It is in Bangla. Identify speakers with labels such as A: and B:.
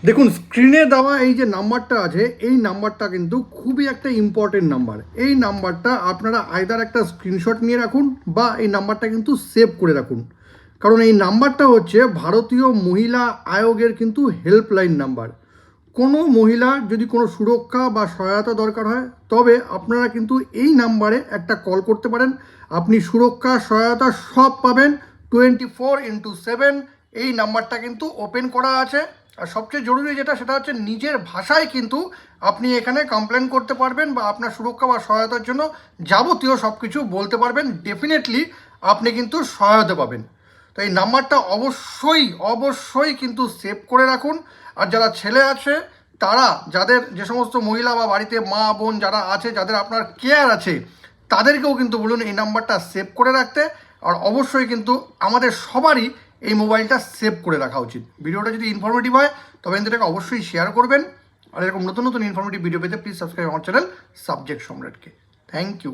A: দেখুন স্ক্রিনে দেওয়া এই যে নাম্বারটা আছে, এই নাম্বারটা কিন্তু খুবই একটা ইম্পর্টেন্ট নাম্বার। এই নাম্বারটা আপনারা আইদার একটা স্ক্রিনশট নিয়ে রাখুন বা এই নাম্বারটা কিন্তু সেভ করে রাখুন, কারণ এই নাম্বারটা হচ্ছে ভারতীয় মহিলা আয়োগের কিন্তু হেল্পলাইন নাম্বার। কোনো মহিলার যদি কোনো সুরক্ষা বা সহায়তা দরকার হয় তবে আপনারা কিন্তু এই নাম্বারে একটা কল করতে পারেন। আপনি সুরক্ষা সহায়তা সব পাবেন 24/7। এই নাম্বারটা কিন্তু ওপেন করা আছে। আর সবচেয়ে জরুরি যেটা সেটা হচ্ছে নিজের ভাষায় কিন্তু আপনি এখানে কমপ্লেন করতে পারবেন বা আপনার সুরক্ষা বা সহায়তার জন্য যাবতীয় সব কিছু বলতে পারবেন। ডেফিনেটলি আপনি কিন্তু সহায়তা পাবেন। তো এই নাম্বারটা অবশ্যই অবশ্যই কিন্তু সেভ করে রাখুন। আর যারা ছেলে আছে তারা, যাদের যে সমস্ত মহিলা বা বাড়িতে মা বোন যারা আছে, যাদের আপনার কেয়ার আছে, তাদেরকেও কিন্তু বলুন এই নাম্বারটা সেভ করে রাখতে। আর অবশ্যই কিন্তু আমাদের সবারই এই মোবাইলটা সেভ করে রাখা উচিত। ভিডিওটা যদি ইনফরমেটিভ হয় তবে এটাকে অবশ্যই শেয়ার করবেন। আর এরকম নতুন নতুন ইনফরমেটিভ ভিডিও পেতে প্লিজ সাবস্ক্রাইব আমার চ্যানেল সাবজেক্ট সম্রাটকে। Thank you.